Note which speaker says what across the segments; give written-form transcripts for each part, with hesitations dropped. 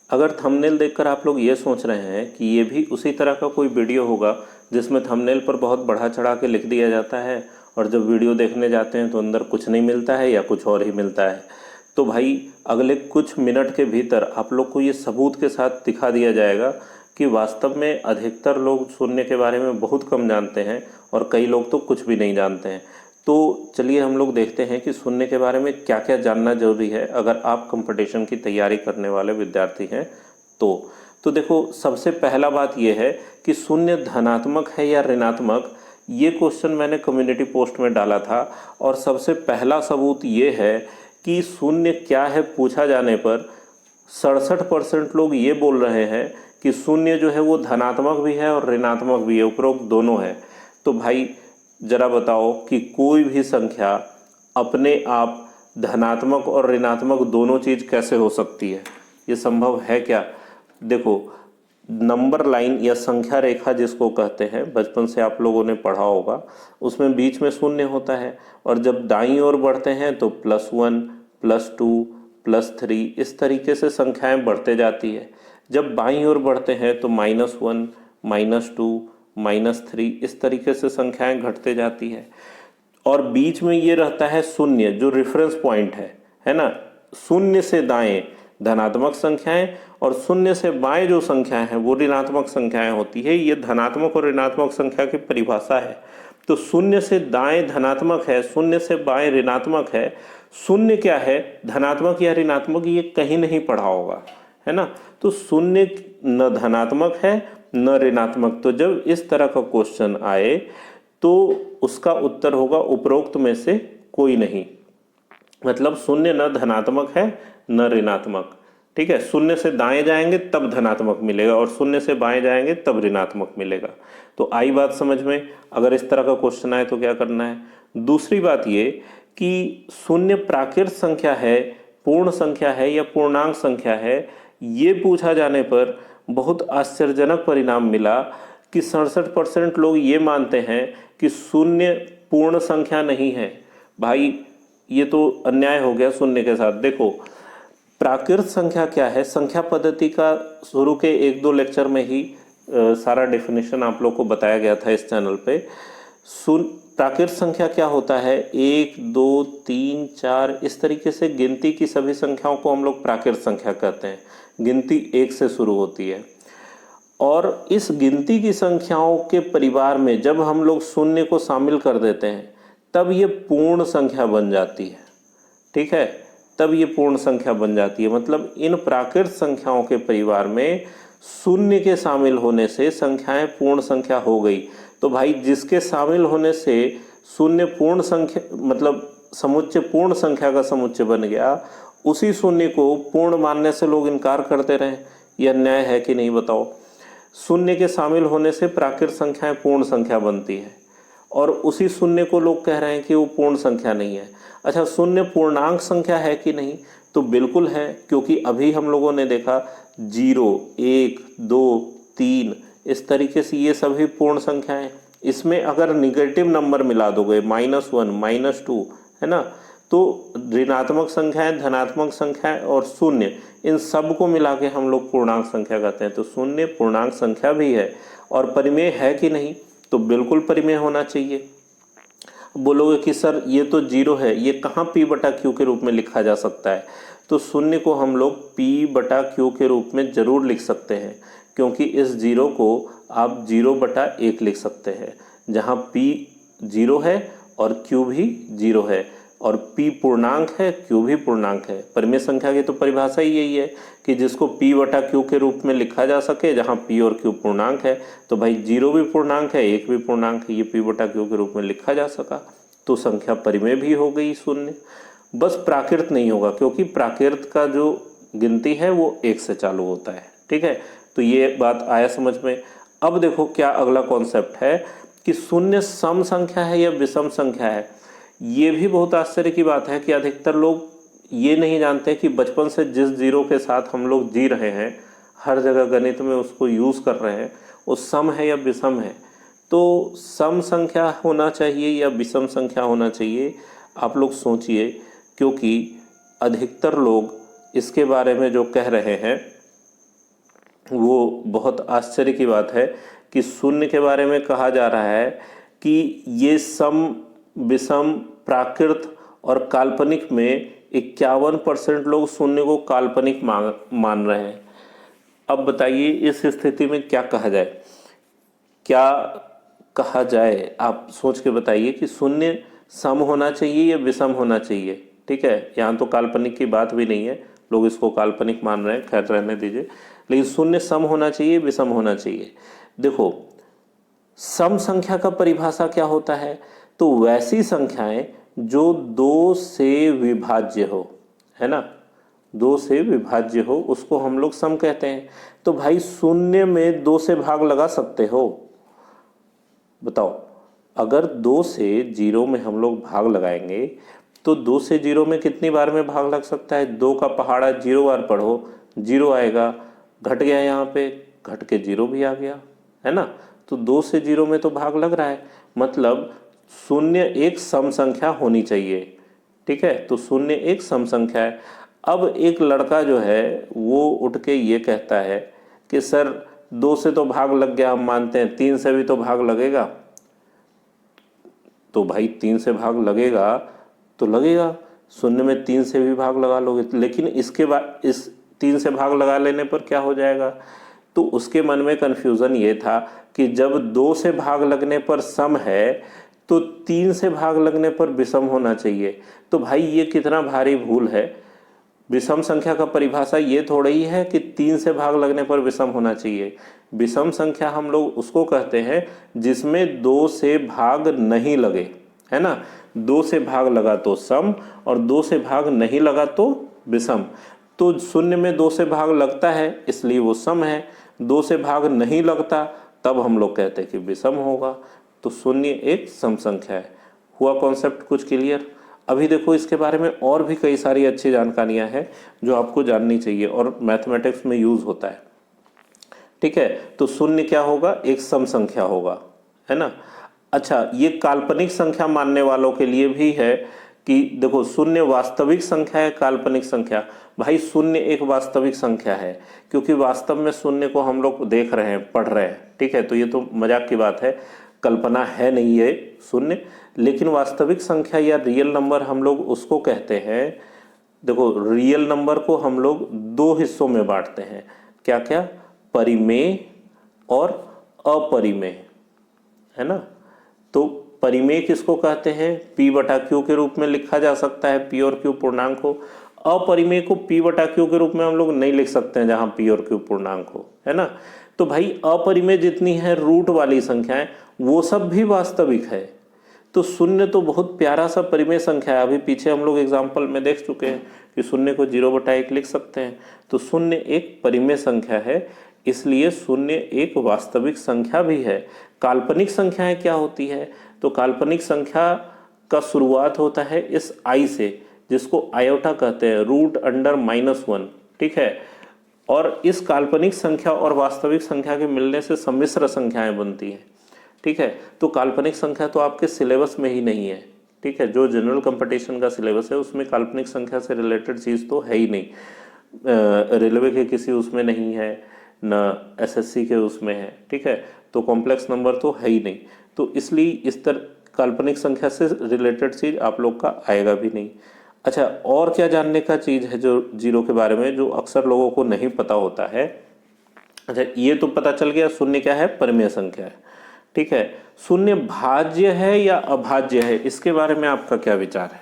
Speaker 1: अगर थंबनेल देखकर आप लोग ये सोच रहे हैं कि ये भी उसी तरह का कोई वीडियो होगा जिसमें थंबनेल पर बहुत बढ़ा चढ़ा के लिख दिया जाता है और जब वीडियो देखने जाते हैं तो अंदर कुछ नहीं मिलता है या कुछ और ही मिलता है, तो भाई अगले कुछ मिनट के भीतर आप लोग को ये सबूत के साथ दिखा दिया जाएगा कि वास्तव में अधिकतर लोग शून्य के बारे में बहुत कम जानते हैं और कई लोग तो कुछ भी नहीं जानते हैं। तो चलिए हम लोग देखते हैं कि शून्य के बारे में क्या क्या जानना जरूरी है अगर आप कंपटीशन की तैयारी करने वाले विद्यार्थी हैं तो देखो, सबसे पहला बात यह है कि शून्य धनात्मक है या ऋणात्मक। ये क्वेश्चन मैंने कम्युनिटी पोस्ट में डाला था और सबसे पहला सबूत ये है कि शून्य क्या है पूछा जाने पर 67% लोग ये बोल रहे हैं कि शून्य जो है वो धनात्मक भी है और ऋणात्मक भी है, उपरोक्त दोनों है। तो भाई जरा बताओ कि कोई भी संख्या अपने आप धनात्मक और ऋणात्मक दोनों चीज़ कैसे हो सकती है? ये संभव है क्या? देखो, नंबर लाइन या संख्या रेखा जिसको कहते हैं, बचपन से आप लोगों ने पढ़ा होगा, उसमें बीच में शून्य होता है और जब दाईं ओर बढ़ते हैं तो +1, +2, +3 इस तरीके से संख्याएं बढ़ते जाती है। जब बाईं ओर बढ़ते हैं तो -1, -2, -3 इस तरीके से संख्याएं घटते जाती है और बीच में ये रहता है शून्य जो रेफरेंस पॉइंट है ना। शून्य से दाएं धनात्मक संख्याएं और शून्य से बाएं जो संख्याएं हैं वो ऋणात्मक संख्याएं होती है। ये धनात्मक और ऋणात्मक संख्या की परिभाषा है। तो शून्य से दाएं धनात्मक है, शून्य से बाएं ऋणात्मक है। शून्य क्या है, धनात्मक या ऋणात्मक, ये कहीं नहीं पढ़ा होगा, है ना। तो शून्य न धनात्मक है न ऋणात्मक। तो जब इस तरह का क्वेश्चन आए तो उसका उत्तर होगा उपरोक्त में से कोई नहीं। मतलब शून्य न धनात्मक है न ऋणात्मक, ठीक है। शून्य से दाएं जाएंगे तब धनात्मक मिलेगा और शून्य से बाएं जाएंगे तब ऋणात्मक मिलेगा। तो आई बात समझ में? अगर इस तरह का क्वेश्चन आए तो क्या करना है। दूसरी बात ये कि शून्य प्राकृत संख्या है, पूर्ण संख्या है या पूर्णांक संख्या है, ये पूछा जाने पर बहुत आश्चर्यजनक परिणाम मिला कि 67% लोग ये मानते हैं कि शून्य पूर्ण संख्या नहीं है। भाई ये तो अन्याय हो गया शून्य के साथ। देखो, प्राकृत संख्या क्या है, संख्या पद्धति का शुरू के 1-2 लेक्चर में ही सारा डेफिनेशन आप लोग को बताया गया था इस चैनल पे। प्राकृत संख्या क्या होता है, 1, 2, 3, 4 इस तरीके से गिनती की सभी संख्याओं को हम लोग प्राकृत संख्या कहते हैं। गिनती 1 से शुरू होती है और इस गिनती की संख्याओं के परिवार में जब हम लोग शून्य को शामिल कर देते हैं तब ये पूर्ण संख्या बन जाती है, ठीक है। तब ये पूर्ण संख्या बन जाती है। मतलब इन प्राकृत संख्याओं के परिवार में शून्य के शामिल होने से संख्याएं पूर्ण संख्या हो गई। तो भाई जिसके शामिल होने से शून्य पूर्ण संख्या मतलब समुच्चय पूर्ण संख्या का समुच्चय बन गया, उसी शून्य को पूर्ण मानने से लोग इनकार करते रहे। यह न्याय है कि नहीं बताओ? शून्य के शामिल होने से प्राकृत संख्याएं पूर्ण संख्या बनती है और उसी शून्य को लोग कह रहे हैं कि वो पूर्ण संख्या नहीं है। अच्छा, शून्य पूर्णांक संख्या है कि नहीं? तो बिल्कुल है, क्योंकि अभी हम लोगों ने देखा 0, 1, 2, 3 इस तरीके से ये सभी पूर्ण संख्याएं। इसमें अगर निगेटिव नंबर मिला दोगे -1, -2, है ना, तो ऋणात्मक संख्याएं, धनात्मक संख्याएं और शून्य, इन सब को मिला के हम लोग पूर्णांक संख्या कहते हैं। तो शून्य पूर्णांक संख्या भी है और परिमेय है कि नहीं? तो बिल्कुल परिमेय होना चाहिए। बोलोगे कि सर ये तो 0 है, ये कहाँ P/Q के रूप में लिखा जा सकता है? तो शून्य को हम लोग P/Q के रूप में जरूर लिख सकते हैं, क्योंकि इस 0 को आप 0/1 लिख सकते हैं, जहाँ P 0 है और Q भी 0 है और P पूर्णांक है, Q भी पूर्णांक है। परिमेय संख्या की तो परिभाषा ही यही है कि जिसको P/Q के रूप में लिखा जा सके, जहाँ P और Q पूर्णांक है। तो भाई 0 भी पूर्णांक है, 1 भी पूर्णांक है, ये P/Q के रूप में लिखा जा सका, तो संख्या परिमेय भी हो गई शून्य। बस प्राकृत नहीं होगा, क्योंकि प्राकृत का जो गिनती है वो 1 से चालू होता है, ठीक है। तो ये बात आया समझ में। अब देखो क्या अगला कॉन्सेप्ट है कि शून्य सम संख्या है या विषम संख्या है। ये भी बहुत आश्चर्य की बात है कि अधिकतर लोग ये नहीं जानते कि बचपन से जिस 0 के साथ हम लोग जी रहे हैं, हर जगह गणित में उसको यूज़ कर रहे हैं, वो सम है या विषम है। तो सम संख्या होना चाहिए या विषम संख्या होना चाहिए, आप लोग सोचिए, क्योंकि अधिकतर लोग इसके बारे में जो कह रहे हैं वो बहुत आश्चर्य की बात है कि शून्य के बारे में कहा जा रहा है कि ये सम, विषम, प्राकृत और काल्पनिक में 51% लोग शून्य को काल्पनिक मान रहे हैं। अब बताइए इस स्थिति में क्या कहा जाए, क्या कहा जाए? आप सोच के बताइए कि शून्य सम होना चाहिए या विषम होना चाहिए। ठीक है, यहाँ तो काल्पनिक की बात भी नहीं है, लोग इसको काल्पनिक मान रहे हैं, खैर रहने दीजिए। लेकिन शून्य सम होना चाहिए, विषम होना चाहिए। देखो, सम संख्या का परिभाषा क्या होता है? तो वैसी संख्याएं जो दो से विभाज्य हो, है ना, दो से विभाज्य हो, उसको हम लोग सम कहते हैं। तो भाई शून्य में दो से भाग लगा सकते हो? बताओ, अगर दो से जीरो में हम लोग भाग लगाएंगे तो दो से जीरो में कितनी बार में भाग लग सकता है? दो का पहाड़ा जीरो बार पढ़ो, जीरो आएगा, घट गया, यहाँ पे घट के जीरो भी आ गया, है ना। तो दो से जीरो में तो भाग लग रहा है, मतलब शून्य एक सम संख्या होनी चाहिए। ठीक है, तो शून्य एक सम संख्या है। अब एक लड़का जो है वो उठ के ये कहता है कि सर दो से तो भाग लग गया, हम मानते हैं, तीन से भी तो भाग लगेगा। तो भाई तीन से भाग लगेगा तो लगेगा, शून्य में तीन से भी भाग लगा लोगे, लेकिन इसके बाद इस तीन से भाग लगा लेने पर क्या हो जाएगा? तो उसके मन में कन्फ्यूज़न ये था कि जब दो से भाग लगने पर सम है तो तीन से भाग लगने पर विषम होना चाहिए। तो भाई ये कितना भारी भूल है। विषम संख्या का परिभाषा ये थोड़ा ही है कि तीन से भाग लगने पर विषम होना चाहिए। विषम संख्या हम लोग उसको कहते हैं जिसमें दो से भाग नहीं लगे, है ना। दो से भाग लगा तो सम और दो से भाग नहीं लगा तो विषम। तो शून्य में दो से भाग लगता है इसलिए वो सम है, दो से भाग नहीं लगता तब हम लोग कहते हैं कि विषम होगा। तो शून्य एक सम संख्या है। हुआ कॉन्सेप्ट कुछ क्लियर? अभी देखो इसके बारे में और भी कई सारी अच्छी जानकारियां हैं जो आपको जाननी चाहिए और मैथमेटिक्स में यूज होता है। ठीक है, तो शून्य क्या होगा? एक सम संख्या होगा, है ना। अच्छा, ये काल्पनिक संख्या मानने वालों के लिए भी है कि देखो शून्य वास्तविक संख्या है, काल्पनिक संख्या। भाई शून्य एक वास्तविक संख्या है क्योंकि वास्तव में शून्य को हम लोग देख रहे हैं, पढ़ रहे हैं। ठीक है, तो ये तो मजाक की बात है, कल्पना है नहीं ये शून्य। लेकिन वास्तविक संख्या या रियल नंबर हम लोग उसको कहते हैं। देखो, रियल नंबर को हम लोग दो हिस्सों में बांटते हैं, क्या क्या? परिमेय और अपरिमेय, है ना। तो परिमेय किसको कहते हैं? पी बटा क्यू के रूप में लिखा जा सकता है, पी और क्यू पूर्णांक हो। अपरिमेय को पी बटा क्यू के रूप में हम लोग नहीं लिख सकते हैं जहां पी और क्यू पूर्णांक हो, है ना। तो भाई अपरिमेय जितनी है रूट वाली संख्याएं वो सब भी वास्तविक है। तो शून्य तो बहुत प्यारा सा परिमेय संख्या है। अभी पीछे हम लोग एग्जाम्पल में देख चुके हैं कि शून्य को 0/1 लिख सकते हैं। तो शून्य एक परिमेय संख्या है, इसलिए शून्य एक वास्तविक संख्या भी है। काल्पनिक संख्याएं क्या होती है? तो काल्पनिक संख्या का शुरुआत होता है इस आई से, जिसको आयोटा कहते हैं, √(-1). ठीक है, और इस काल्पनिक संख्या और वास्तविक संख्या के मिलने से सम्मिश्र संख्याएं बनती हैं। ठीक है, तो काल्पनिक संख्या तो आपके सिलेबस में ही नहीं है। ठीक है, जो जनरल कंपटीशन का सिलेबस है उसमें काल्पनिक संख्या से रिलेटेड चीज़ तो है ही नहीं। रेलवे के किसी उसमें नहीं है, न एसएससी के उसमें है। ठीक है, तो कॉम्प्लेक्स नंबर तो है ही नहीं। तो इसलिए इस तरह काल्पनिक संख्या से रिलेटेड चीज़ आप लोग का आएगा भी नहीं। अच्छा, और क्या जानने का चीज़ है जो जीरो के बारे में जो अक्सर लोगों को नहीं पता होता है? अच्छा, ये तो पता चल गया शून्य क्या है, परिमेय संख्या है। ठीक है, शून्य भाज्य है या अभाज्य है, इसके बारे में आपका क्या विचार है?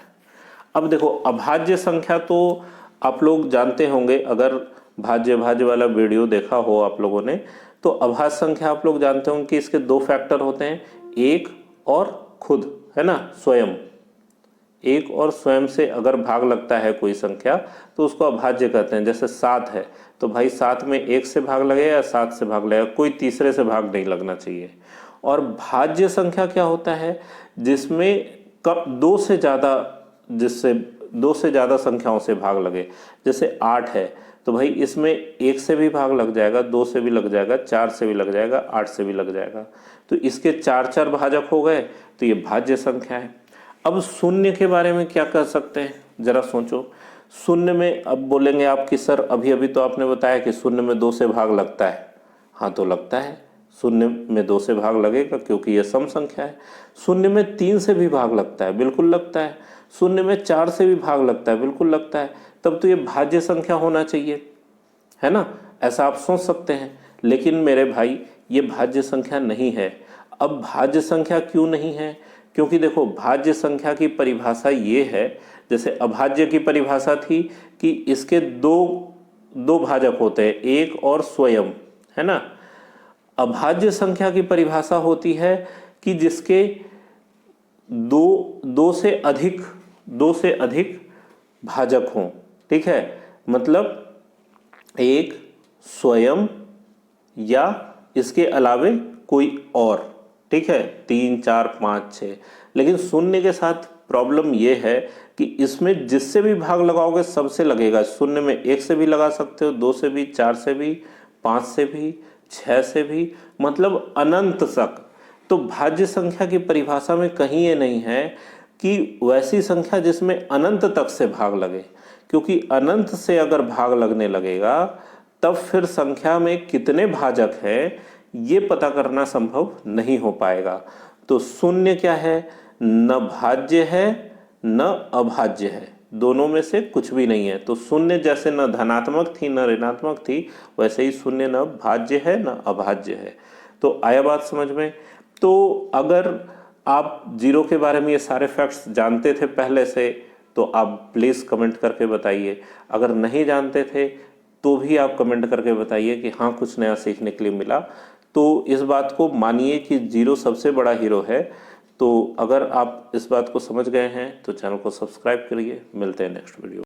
Speaker 1: अब देखो, अभाज्य संख्या तो आप लोग जानते होंगे, अगर भाज्य भाज्य वाला वीडियो देखा हो आप लोगों ने, तो अभाज्य संख्या आप लोग जानते होंगे कि इसके दो फैक्टर होते हैं, एक और खुद, है ना, स्वयं। एक और स्वयं से अगर भाग लगता है कोई संख्या तो उसको अभाज्य कहते हैं। जैसे 7 है तो भाई 7 में एक से भाग लगेगा या 7 से भाग लगेगा, कोई तीसरे से भाग नहीं लगना चाहिए। और भाज्य संख्या क्या होता है? जिसमें कब दो से ज़्यादा, जिससे दो से ज़्यादा संख्याओं से भाग लगे। जैसे 8 है तो भाई इसमें एक से भी भाग लग जाएगा, दो से भी लग जाएगा, चार से भी लग जाएगा, 8 से भी लग जाएगा। तो इसके चार चार भाजक हो गए, तो ये भाज्य संख्या है। अब शून्य के बारे में क्या कह सकते हैं, जरा सोचो। शून्य में अब बोलेंगे आप कि सर अभी अभी तो आपने बताया कि शून्य में 2 से भाग लगता है। हाँ, तो लगता है, शून्य में 2 से भाग लगेगा क्योंकि यह सम संख्या है। शून्य में 3 से भी भाग लगता है, बिल्कुल लगता है। शून्य में 4 से भी भाग लगता है, बिल्कुल लगता है। तब तो ये भाज्य संख्या होना चाहिए, है ना? ऐसा आप सोच सकते हैं। लेकिन मेरे भाई, ये भाज्य संख्या नहीं है। अब भाज्य संख्या क्यों नहीं है? क्योंकि देखो, भाज्य संख्या की परिभाषा ये है, जैसे अभाज्य की परिभाषा थी कि इसके दो भाजक होते हैं, एक और स्वयं, है ना? अभाज्य संख्या की परिभाषा होती है कि जिसके दो से अधिक भाजक हों। ठीक है, मतलब एक, स्वयं या इसके अलावे कोई और। ठीक है, 3, 4, 5, 6। लेकिन शून्य के साथ प्रॉब्लम यह है कि इसमें जिससे भी भाग लगाओगे सबसे लगेगा। शून्य में 1 से भी लगा सकते हो, 2 से भी, 4 से भी, 5 से भी, 6 से भी, मतलब अनंत तक। तो भाज्य संख्या की परिभाषा में कहीं ये नहीं है कि वैसी संख्या जिसमें अनंत तक से भाग लगे, क्योंकि अनंत से अगर भाग लगने लगेगा तब फिर संख्या में कितने भाजक हैं ये पता करना संभव नहीं हो पाएगा। तो शून्य क्या है? न भाज्य है न अभाज्य है, दोनों में से कुछ भी नहीं है। तो शून्य जैसे न धनात्मक थी न ऋणात्मक थी, वैसे ही शून्य न भाज्य है न अभाज्य है। तो आया बात समझ में? तो अगर आप जीरो के बारे में ये सारे फैक्ट्स जानते थे पहले से, तो आप प्लीज़ कमेंट करके बताइए। अगर नहीं जानते थे तो भी आप कमेंट करके बताइए कि हाँ, कुछ नया सीखने के लिए मिला। तो इस बात को मानिए कि जीरो सबसे बड़ा हीरो है। तो अगर आप इस बात को समझ गए हैं तो चैनल को सब्सक्राइब करिए। मिलते हैं नेक्स्ट वीडियो।